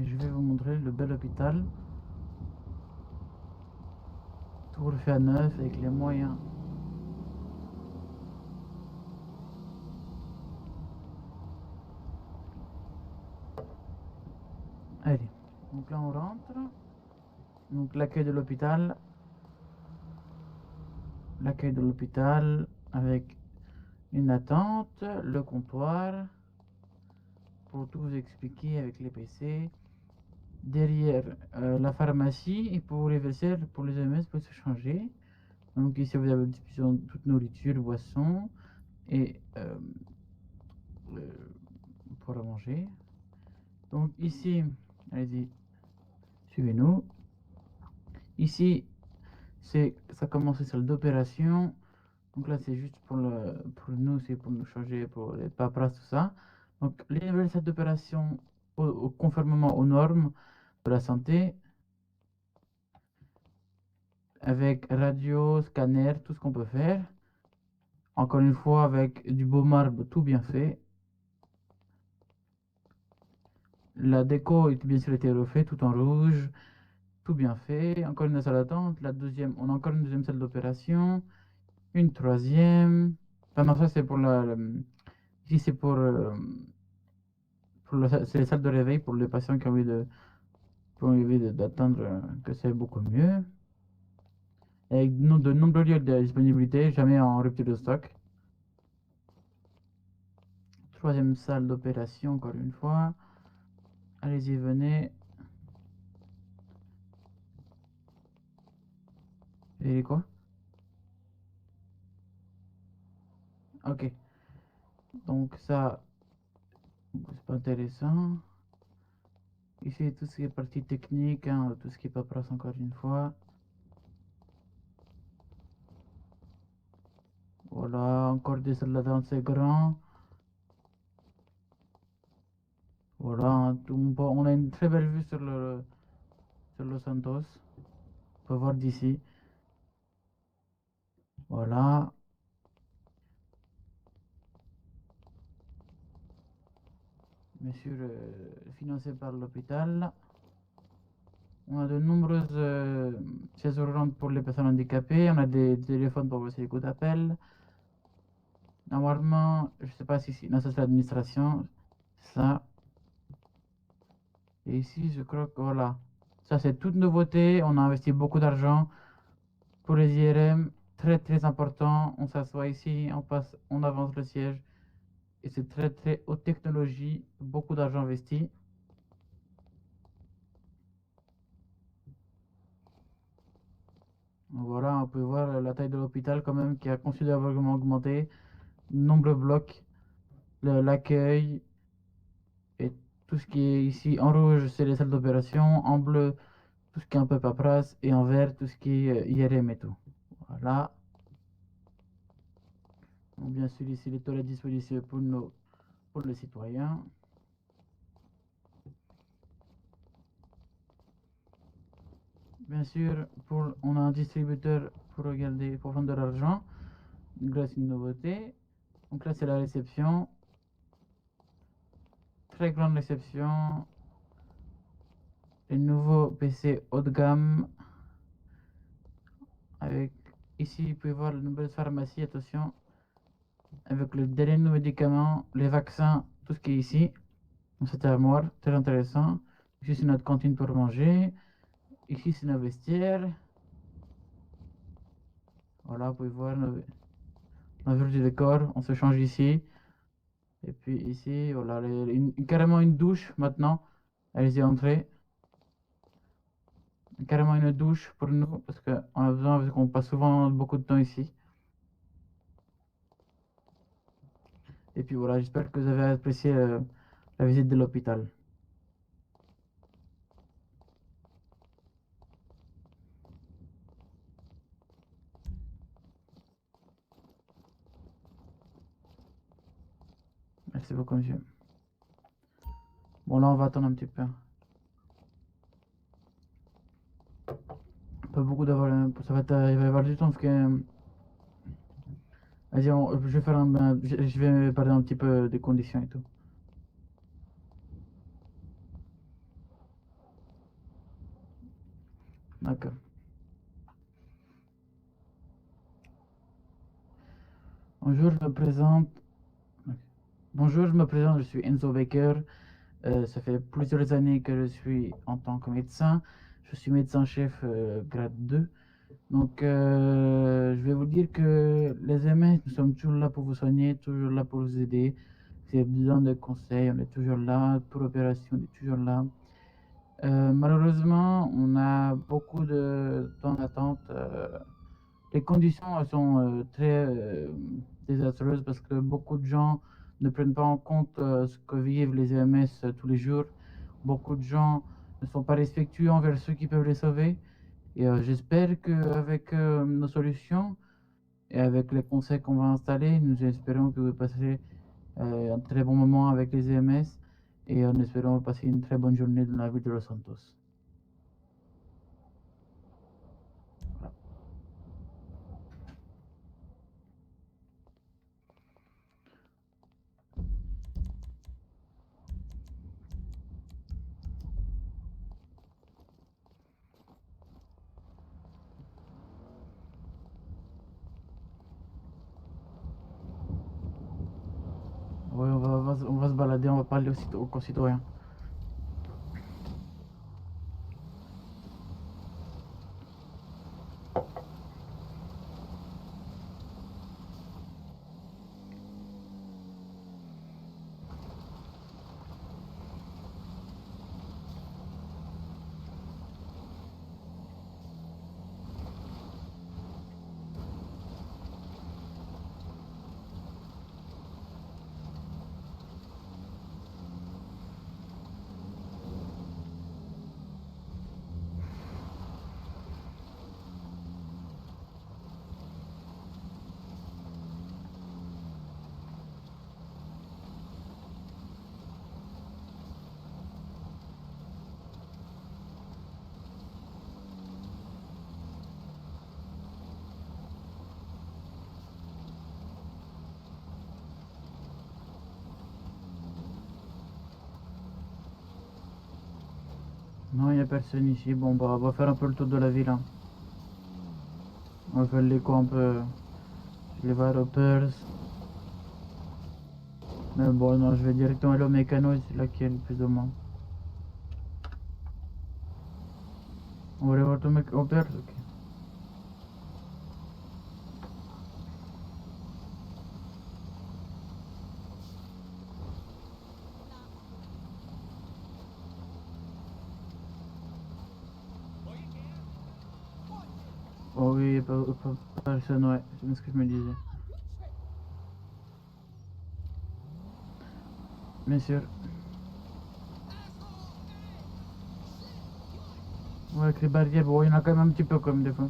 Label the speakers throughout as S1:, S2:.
S1: Et je vais vous montrer le bel hôpital. Tout refait à neuf avec les moyens. Allez, donc là on rentre. Donc l'accueil de l'hôpital. L'accueil de l'hôpital avec une attente, le comptoir pour tout vous expliquer avec les PC. Derrière la pharmacie et pour les vaisselles, pour les OMS, pour se changer. Donc ici vous avez une distribution de toute nourriture, boissons et pour à manger. Donc ici, allez-y, suivez-nous. Ici, ça commence les salles d'opération. Donc là, c'est juste pour nous, c'est pour nous changer, pour les paperasses, tout ça. Donc les nouvelles salles d'opération, conformément aux normes de la santé, avec radio, scanner, tout ce qu'on peut faire. Encore une fois, avec du beau marbre, tout bien fait. La déco est bien sûr été refait, tout en rouge, tout bien fait. Encore une salle d'attente. La deuxième, on a encore une deuxième salle d'opération. Une troisième. Ah non, ça c'est pour ici c'est c'est les salles de réveil pour les patients qui ont envie d'attendre que c'est beaucoup mieux. Avec de nombreux lieux de disponibilité, jamais en rupture de stock. Troisième salle d'opération, encore une fois. Allez-y, venez. Et quoi? Ok. Donc ça, c'est pas intéressant. Ici, tout ce qui est partie technique, hein, tout ce qui est paperasse, encore une fois. Voilà, encore des salles d'attente, c'est grand. Voilà, on a une très belle vue sur Los Santos. On peut voir d'ici. Voilà. Bien sûr, financé par l'hôpital. On a de nombreuses chaises roulantes pour les personnes handicapées. On a des téléphones pour passer les coups d'appel. Normalement, je sais pas si... Non, ça c'est l'administration. Ça. Et ici, je crois que voilà. Ça, c'est toute nouveauté. On a investi beaucoup d'argent pour les IRM. Très, très important. On s'assoit ici, on avance le siège. Et c'est très, très haute technologie. Beaucoup d'argent investi. Voilà, on peut voir la taille de l'hôpital quand même qui a considérablement augmenté. Nombreux blocs, l'accueil et tout ce qui est ici en rouge, c'est les salles d'opération. En bleu, tout ce qui est un peu paperasse. Et en vert, tout ce qui est IRM et tout. Voilà. Donc, bien sûr, ici, les toilettes disponibles pour les citoyens. Bien sûr, on a un distributeur pour regarder, pour vendre de l'argent. Donc là, c'est une nouveauté. Donc là, c'est la réception. Très grande réception. Les nouveaux PC haut de gamme. Avec ici, vous pouvez voir la nouvelle pharmacie, attention. Avec le dernier médicaments, les vaccins, tout ce qui est ici. Dans cette armoire, très intéressant. Ici, c'est notre cantine pour manger. Ici, c'est nos vestiaires. Voilà, vous pouvez voir la vue du décor. On se change ici. Et puis ici, voilà, carrément une douche maintenant. Allez-y, entrez. Carrément une douche pour nous, parce qu'on a besoin, parce qu'on passe souvent beaucoup de temps ici. Et puis voilà, j'espère que vous avez apprécié la visite de l'hôpital. Merci beaucoup, monsieur. Bon, là, on va attendre un petit peu. Pas beaucoup d'avoir. Il va y avoir du temps, parce que. Vas-y, je vais faire je vais parler un petit peu des conditions et tout. D'accord. Bonjour, je me présente. Bonjour, je me présente, je suis Enzo Baker. Ça fait plusieurs années que je suis en tant que médecin. Je suis médecin-chef grade 2. Donc, je vais vous dire que les MS, nous sommes toujours là pour vous soigner, toujours là pour vous aider. Si vous avez besoin de conseils, on est toujours là. Pour l'opération, on est toujours là. Malheureusement, on a beaucoup de temps d'attente. Les conditions elles sont très désastreuses parce que beaucoup de gens ne prennent pas en compte ce que vivent les EMS tous les jours. Beaucoup de gens ne sont pas respectueux envers ceux qui peuvent les sauver. Et j'espère qu'avec nos solutions et avec les conseils qu'on va installer, nous espérons que vous passerez un très bon moment avec les EMS et en espérant passer une très bonne journée dans la ville de Los Santos. Voilà. Oui, on va se balader, on va parler aux concitoyens. Non, il n'y a personne ici. Bon, bah, on va faire un peu le tour de la ville, hein. On va faire l'écho un peu. Les Repairs. Mais bon, non, je vais directement aller au mécano, c'est là qu'il y a le plus de monde. On va aller voir ton mec Repairs, ok. Oh oui, il n'y a pas personne, ouais, c'est bien ce que je me disais. Bien sûr. Ouais, avec les barrières, bon, il y en a quand même un petit peu comme des fois.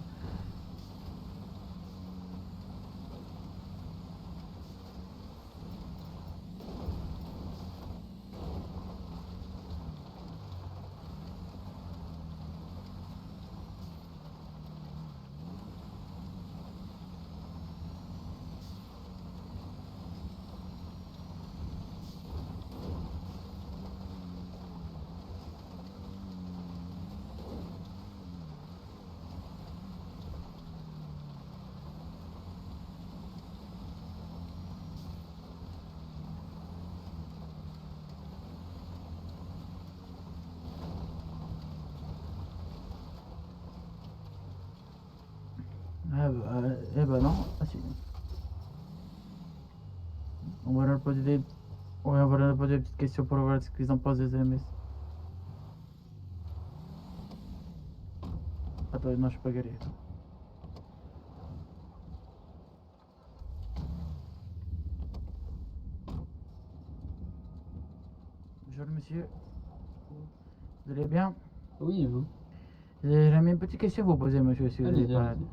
S1: Ah bah, eh bah non, ah si. On va leur poser des... Ouais, on va leur poser des petites questions pour voir ce qu'ils en pensent des MS. Attends, non, je suis pas garé. Bonjour monsieur, vous allez bien?
S2: Oui, vous.
S1: J'avais une petite question à vous poser, monsieur, si vous n'avez
S2: Allez-y,
S1: pas...
S2: allez-y.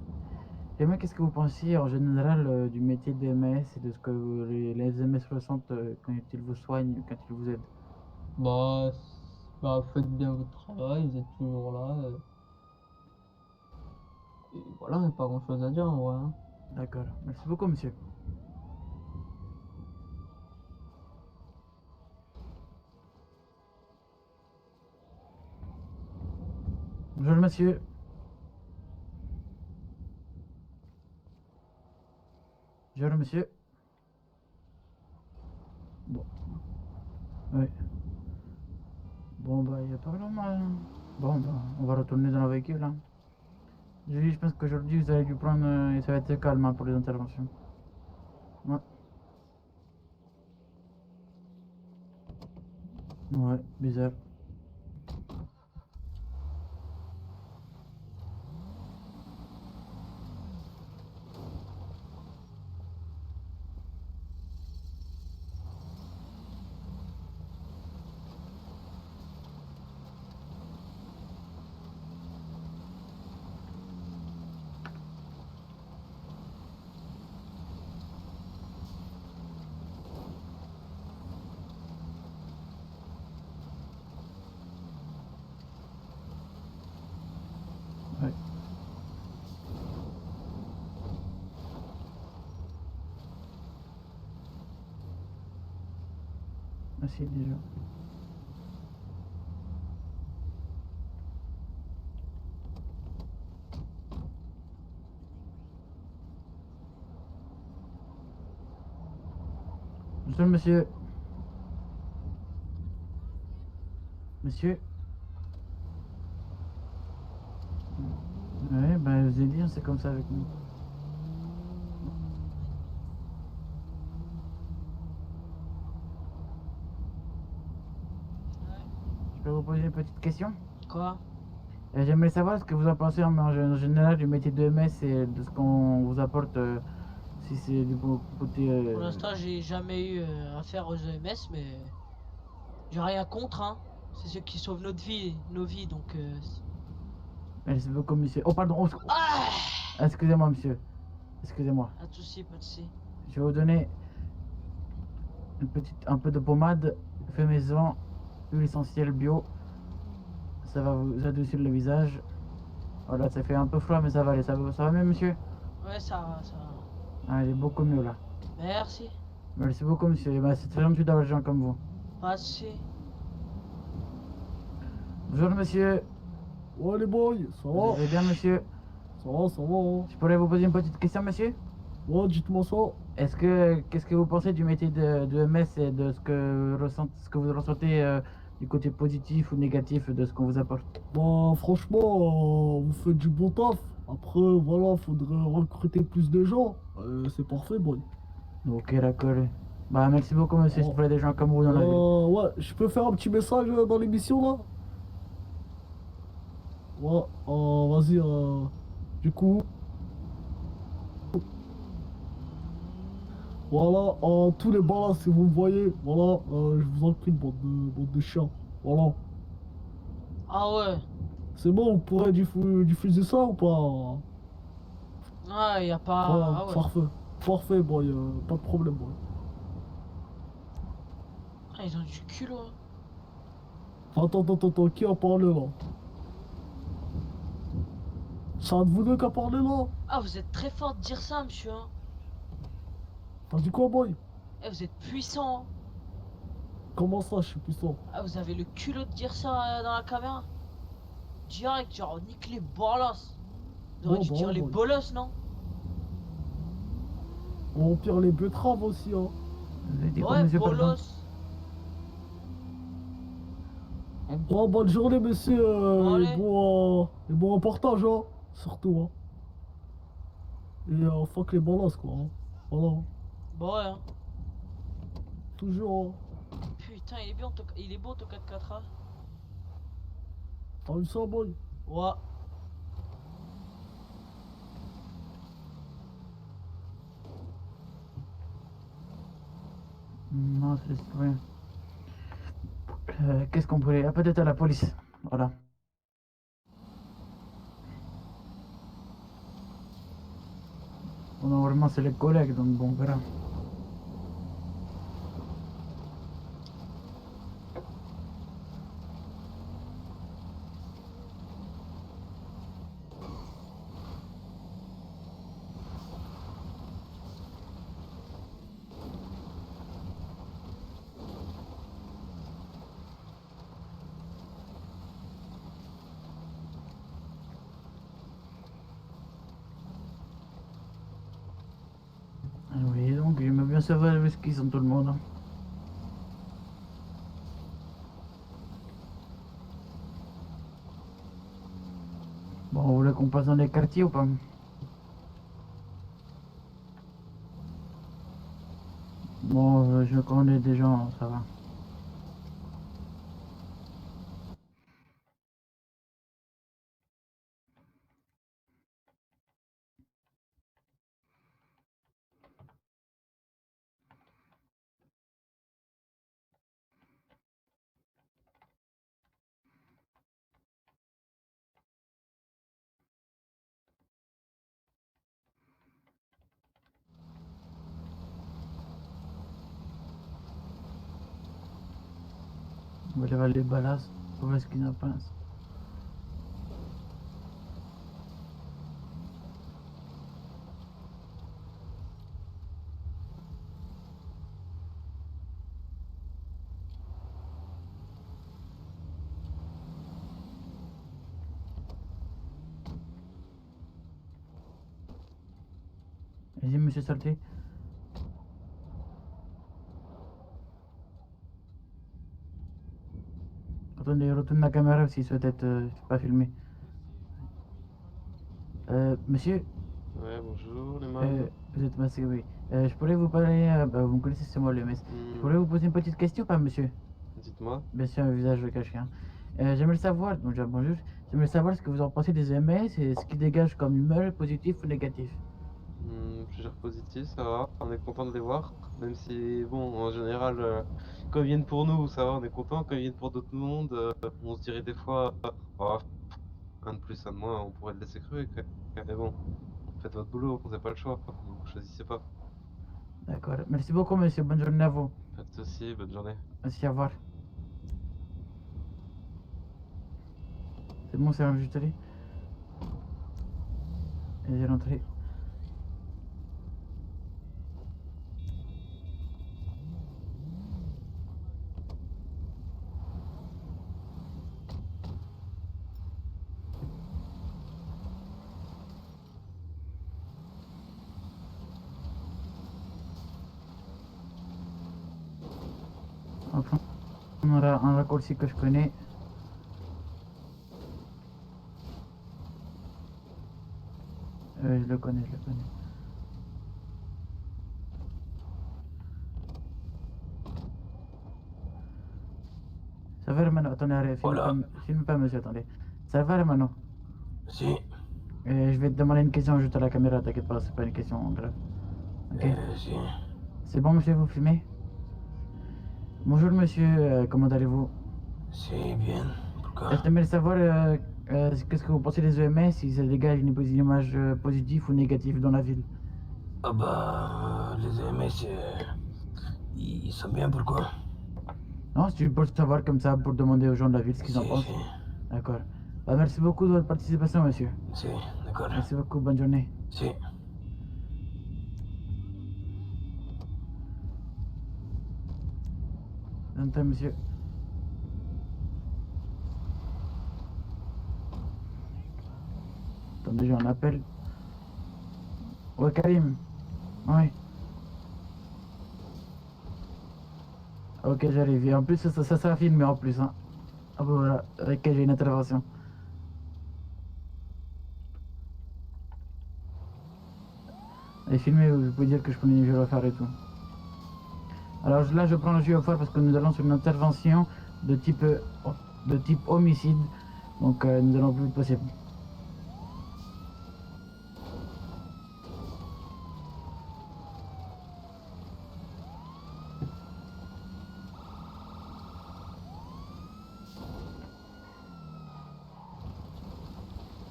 S1: J'aimerais, qu'est-ce que vous pensiez en général du métier de MS et de ce que les MS ressentent quand ils vous soignent, quand ils vous aident?
S2: Bah, bah, faites bien votre travail, vous êtes toujours là. Et voilà, il n'y a pas grand-chose à dire en vrai, hein.
S1: D'accord, merci beaucoup monsieur. Bonjour monsieur, Bonjour, monsieur. Bon, oui. Bon, bah, il n'y a pas vraiment. Bon, bah, on va retourner dans la véhicule, hein. Julie, je pense qu'aujourd'hui, vous allez dû prendre. Et ça va être calme, hein, pour les interventions. Ouais. Ouais, bizarre. Ouais. Merci, déjà. Bonjour, monsieur. Monsieur. Ouais, bah, je vous ai dit, hein, c'est comme ça avec nous. Je peux vous poser une petite question?
S3: Quoi?
S1: J'aimerais savoir ce que vous en pensez en général du métier de MS et de ce qu'on vous apporte, si c'est du côté.
S3: Pour l'instant, j'ai jamais eu affaire aux EMS, mais j'ai rien contre, hein. C'est ceux qui sauvent notre vie, nos vies, donc.
S1: Merci beaucoup, monsieur. Oh, pardon. Oh,
S3: Ah!
S1: excusez-moi, monsieur. Excusez-moi.
S3: Pas de soucis, pas de soucis.
S1: Je vais vous donner un peu de pommade fait maison, huile essentielle bio. Ça va vous adoucir le visage. Voilà, ça fait un peu froid, mais ça va aller. Ça va mieux, monsieur?
S3: Ouais, ça va, ça va.
S1: Ah, il est beaucoup mieux là.
S3: Merci.
S1: Merci beaucoup, monsieur. Eh ben, c'est très gentil d'avoir des gens comme vous.
S3: Pas de soucis.
S1: Bonjour, monsieur.
S4: Ouais les boys, ça
S1: Vous
S4: va?
S1: allez bien, monsieur?
S4: Ça va, ça va, hein.
S1: Je pourrais vous poser une petite question, monsieur?
S4: Ouais, dites-moi ça.
S1: Qu'est-ce que vous pensez du métier de MS et de ce que vous ressentez, du côté positif ou négatif de ce qu'on vous apporte?
S4: Bah franchement, vous faites du bon taf. Après, voilà, faudrait recruter plus de gens. C'est parfait, boy.
S1: Ok, d'accord. Bah, merci beaucoup, monsieur. Je
S4: Oh.
S1: ferai des gens comme vous dans la vie.
S4: Ouais, je peux faire un petit message dans l'émission là? Ouais, vas-y, du coup, voilà, tous les balles, si vous me voyez, voilà, je vous en prie, bande de chiens. Voilà.
S3: Ah ouais.
S4: C'est bon, on pourrait diffuser ça ou pas?
S3: Ouais, y a pas.
S4: Voilà,
S3: Ah ouais.
S4: parfait. Parfait, boy, pas de problème, boy.
S3: Ah, ils ont du culot, hein.
S4: Attends, qui a parlé là? C'est un de vous deux qui a parlé là?
S3: Ah, vous êtes très fort de dire ça, monsieur, hein.
S4: T'as dit quoi, boy?
S3: Eh, vous êtes puissant, hein.
S4: Comment ça, je suis puissant?
S3: Ah, vous avez le culot de dire ça dans la caméra. Direct, genre, nique les bolos. Vous auriez
S4: Bon,
S3: dû dire
S4: bon,
S3: les
S4: boy.
S3: bolos, non?
S4: On pire les betteraves aussi, hein.
S1: Vous avez dit quoi,
S3: Ouais,
S1: monsieur, pardon?
S3: bolos.
S4: Bon, bonne journée, monsieur,
S3: Bon, allez.
S4: et bon reportage, hein. Surtout, hein. Et fuck les balances, quoi, hein. Voilà,
S3: Bon, ouais, hein.
S4: toujours,
S3: Putain, il est bien, il est beau ton 4x4, hein.
S4: T'as vu ça, boy?
S3: Ouais.
S1: Non, c'est rien. Qu'est-ce qu'on pourrait. Ah, peut-être à la police. Voilà. Bon, normalement, c'est les collègues, donc bon, on verra. Ah oui. bien savoir où est-ce qu'ils sont tout le monde. Hein. Bon, vous voulez qu'on passe dans les quartiers ou pas? Bon, je connais des gens, ça va. On va aller voir les balas, on va voir ce qu'ils en pensent. Vas-y, monsieur Salté. Attendez, retourne la caméra s'il souhaite être pas filmé. Monsieur,
S5: Ouais, bonjour les mâles.
S1: vous êtes masqué, oui. Je pourrais vous parler, bah, vous me connaissez, c'est moi le MS. Je pourrais vous poser une petite question, pas monsieur?
S5: Dites-moi.
S1: Bien sûr, un visage caché. Hein. J'aimerais savoir, donc déjà, bonjour, j'aimerais savoir ce que vous en pensez des MS et ce qu'ils dégagent comme humeur, positif ou négatif.
S5: Plusieurs positifs, ça va. On est content de les voir. Même si, bon, en général, quand ils viennent pour nous, ça va, on est content. Quand ils viennent pour d'autres mondes, on se dirait des fois, oh, un de plus, un de moins, on pourrait le laisser crever. Quoi. Mais bon, faites votre boulot, vous n'avez pas le choix. Donc choisissez pas.
S1: D'accord. Merci beaucoup, monsieur. Bonne journée à vous.
S5: Pas de soucis, bonne journée.
S1: Merci, au revoir. C'est bon, c'est enregistré. Et j'ai rentré. Enfin, on aura un raccourci que je connais. Je le connais, je le connais. Ça va, Romano? Attendez, arrête,
S6: Voilà.
S1: filme pas, monsieur, attendez. Ça va, Romano?
S6: Si,
S1: Je vais te demander une question juste à la caméra, t'inquiète pas, c'est pas une question grave. Ok?
S6: si.
S1: C'est bon, monsieur, vous filmez? Bonjour, monsieur, comment allez-vous?
S6: C'est bien. Pourquoi?
S1: J'aimerais savoir qu'est-ce que vous pensez des EMS, si ça dégage une image positive ou négative dans la ville.
S6: Ah bah, les MS, ils sont bien, pourquoi?
S1: Non, c'est pour savoir comme ça, pour demander aux gens de la ville ce qu'ils en pensent. D'accord. Bah, merci beaucoup de votre participation, monsieur.
S6: Si, d'accord.
S1: Merci beaucoup, bonne journée.
S6: Si.
S1: J'entends, monsieur. Attendez, j'ai un appel. Ouais, Karim. Ouais. Ok, j'arrive. Et en plus, ça sera filmé en plus. Hein. Ah bah voilà, avec j'ai une intervention. Et filmé, vous pouvez dire que je connais le faire et tout. Alors là, je prends le jeu au phare parce que nous allons sur une intervention de type homicide. Donc nous allons le plus vite possible.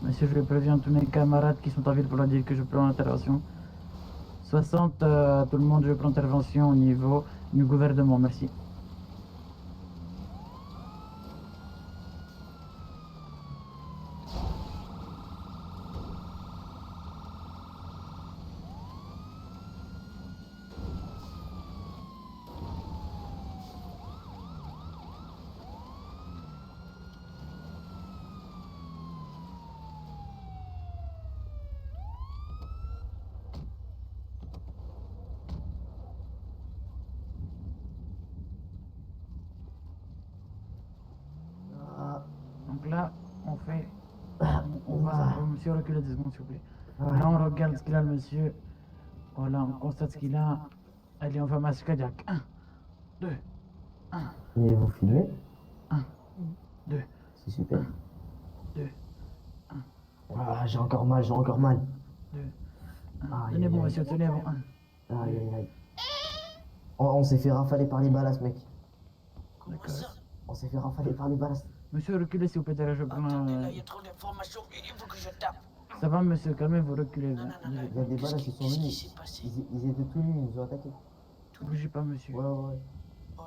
S1: Monsieur, je préviens tous mes camarades qui sont en ville pour leur dire que je prends l'intervention. 60, tout le monde, je prends intervention au niveau du gouvernement. Merci. là, on fait. On va. Monsieur, reculez 2 secondes, s'il vous plaît. Là, on regarde ce qu'il a, le monsieur. Voilà, on constate ce qu'il a. Allez, on fait un massage cardiaque. 1, 2, 1,
S7: Et vous filmez
S1: 1, 2,
S7: C'est super.
S1: 2,
S7: Ah, j'ai encore mal, j'ai encore mal.
S1: 2, 1.
S7: Aïe,
S1: Tenez bon,
S7: aïe,
S1: monsieur, tenez bon. 1.
S7: Aïe, aïe, aïe. On s'est fait rafaler par les balas, mec.
S1: D'accord.
S7: On s'est fait rafaler par les balas.
S1: Monsieur, reculez, s'il vous plaît, derrière, je prends.
S8: Attendez, là, il y a trop d'informations, il faut que je tape.
S1: Ça va, monsieur, calmez-vous, reculez.
S8: Non, non, non, non.
S7: Il y a des balas qui sont
S8: Qu'est-ce qui
S7: venus.
S8: s'est passé?
S7: Ils étaient tous nus, ils nous ont attaqués.
S1: Bougez pas, monsieur.
S7: Ouais, ouais, ouais.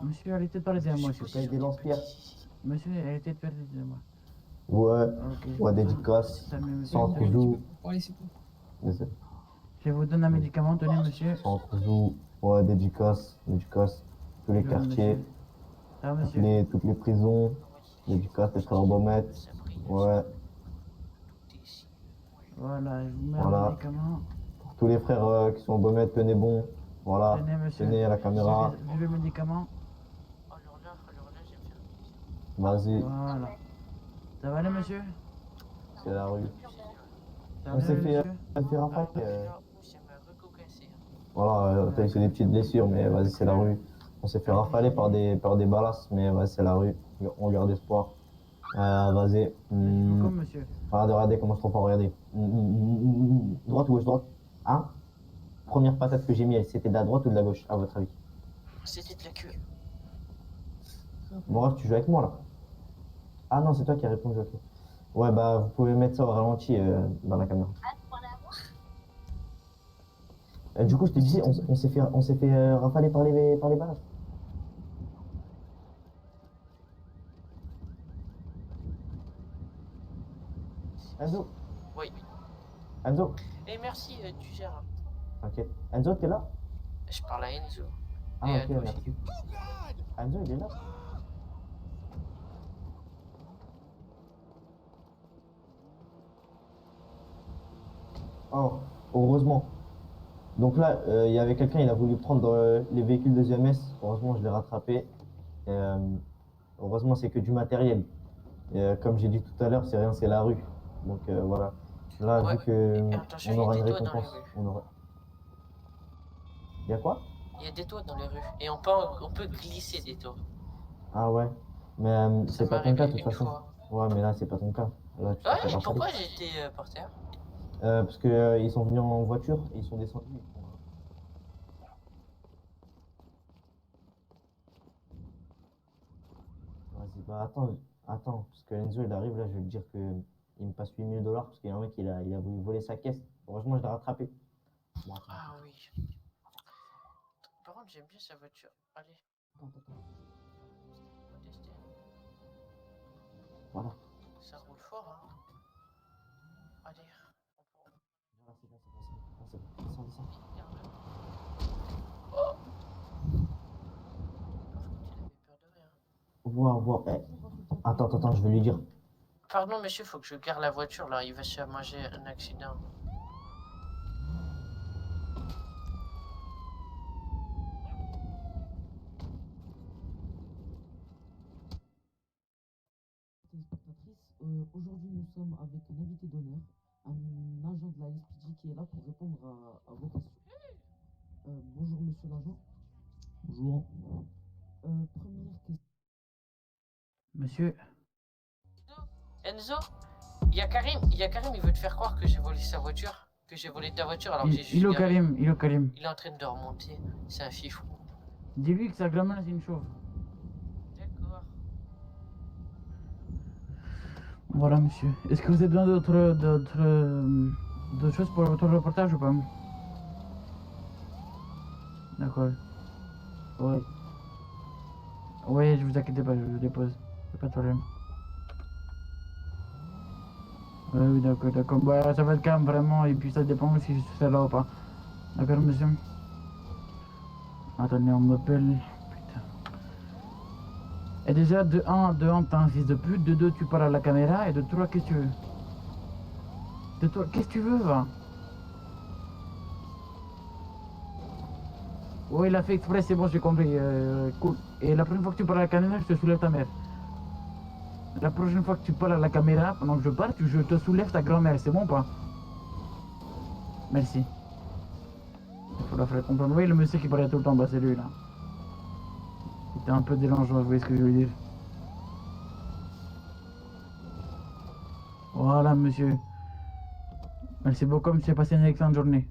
S1: Monsieur, arrêtez de parler derrière moi, s'il vous plaît.
S7: Avec des lance-pierres.
S1: Monsieur, arrêtez de parler derrière moi.
S7: Ouais.
S1: Ok.
S7: Ouais, dédicace.
S1: Ça met, monsieur.
S7: Sans Kouzou.
S1: Je vous donne un médicament, tenez, monsieur.
S7: Sans Kouzou. Ouais, dédicace. Dédicace. Tous les
S1: Je-
S7: quartiers.
S1: monsieur. Ça va, monsieur.
S7: Toutes les prisons. Dédicace, les frères Baumettes. Ouais.
S1: Voilà, je vous mets
S7: Voilà.
S1: un médicament.
S7: Pour tous les frères qui sont Baumettes, tenez bon. Voilà.
S1: Tenez, monsieur.
S7: Tenez à la caméra.
S1: Vivez le médicament.
S8: Alors là, j'aime bien.
S7: Vas-y.
S1: Voilà. Ça va aller, monsieur?
S7: C'est la rue.
S1: Ça
S7: On
S1: va
S7: s'est
S1: aller,
S7: fait,
S1: monsieur?
S7: rafaler.
S8: Là, ça m'a recocassé.
S7: Voilà, c'est des petites blessures, mais vas-y, c'est la rue. On s'est fait rafaler par des balasses, mais vas-y, c'est la rue. On garde espoir. Vas-y.
S1: Comme monsieur.
S7: Regardez comment je trouve pas, regardez. Droite ou gauche, droite? Hein? Première patate que j'ai mis, c'était de la droite ou de la gauche, à votre avis?
S8: C'était de la queue.
S7: Bon, tu joues avec moi là? Ah non, c'est toi qui as répondu, ok. Ouais, bah, vous pouvez mettre ça au ralenti dans la caméra. Du coup, je te disais, on s'est fait rafaler par les balles. Enzo,
S8: Oui.
S7: Enzo,
S8: Et merci, tu gères.
S7: t'inquiète. Enzo, t'es là?
S8: Je parle à Enzo.
S7: Ah,
S8: Et
S7: ok,
S8: toi aussi.
S7: merci. Enzo, il est là? Oh, heureusement. Donc là, il y avait quelqu'un, il a voulu prendre les véhicules de ZMS. Heureusement, je l'ai rattrapé. Heureusement, c'est que du matériel. Comme j'ai dit tout à l'heure, c'est rien, c'est la rue. Donc voilà. Là,
S8: Ouais,
S7: vu que
S8: attention,
S7: on
S8: il y a
S7: aura
S8: des
S7: une
S8: toits dans les
S7: récompense,
S8: rues.
S7: on aura. Il y a quoi?
S8: Il y a des toits dans les rues. Et on peut glisser des toits.
S7: Ah ouais. Mais
S8: Ça
S7: c'est
S8: m'est
S7: pas ton cas de
S8: arrivé
S7: toute
S8: une
S7: façon.
S8: fois.
S7: Ouais, mais là, c'est pas ton cas. Là, tu te fais
S8: Ouais,
S7: rafaler.
S8: pourquoi j'étais par terre?
S7: Parce que ils sont venus en voiture et ils sont descendus. Vas-y, bah attends, parce que Enzo il arrive là, je vais lui dire que il me passe 8000 dollars parce qu'il y a un mec il a voulu voler sa caisse. Heureusement, je l'ai rattrapé. Bon, attends,
S8: Ah oui. Par contre, j'aime bien sa voiture. Allez,
S7: attends, attends.
S8: on va tester.
S7: Voilà.
S8: Ça roule fort, hein. Allez, on peut...
S7: Voilà, c'est bon, c'est bon. Descends, descends.
S8: Regarde-le. Oh! Par contre, il avait peur de rien.
S7: Wow. Attends, je vais lui dire.
S8: Pardon, monsieur, faut que je garde la voiture là. Il va se manger un accident.
S9: Téléspectatrices, aujourd'hui nous sommes avec un invité d'honneur, un agent de la SPJ qui est là pour répondre à vos questions. Bonjour monsieur l'agent.
S4: Bonjour.
S9: Première question.
S1: Monsieur,
S8: Enzo, il y a Karim, il veut te faire croire que j'ai volé sa voiture, que j'ai volé ta voiture alors que j'ai juste
S1: il est au
S8: garé.
S1: Karim, il est au Karim.
S8: Il est en train de remonter, c'est un fifou.
S1: Dis-lui que sa grand-mère c'est une chauve.
S8: D'accord.
S1: Voilà, monsieur. Est-ce que vous avez besoin d'autres choses pour votre reportage ou pas? D'accord. Ouais. Ouais, je vous inquiétez pas, je vous dépose. Y'a pas de problème. Ouais, oui, d'accord. Bah, ça va être calme vraiment, et puis ça dépend si c'est là ou pas. D'accord, monsieur? Attendez, on m'appelle. Putain. Et déjà, de 1, t'es un fils de pute, de 2, tu parles à la caméra, et de 3, qu'est-ce que tu veux? De 3, qu'est-ce que tu veux, va? Ouais, il a fait exprès, c'est bon, j'ai compris. Cool. Et la prochaine fois que tu parles à la caméra, je te soulève ta mère. La prochaine fois que tu parles à la caméra, pendant que je parle, je te soulève ta grand-mère, c'est bon ou pas? Merci. Il faut la faire comprendre. Oui, le monsieur qui parlait tout le temps, bah c'est lui là. C'était un peu dérangeant, vous voyez ce que je veux dire. Voilà, monsieur. Merci beaucoup, monsieur. Passez une excellente journée.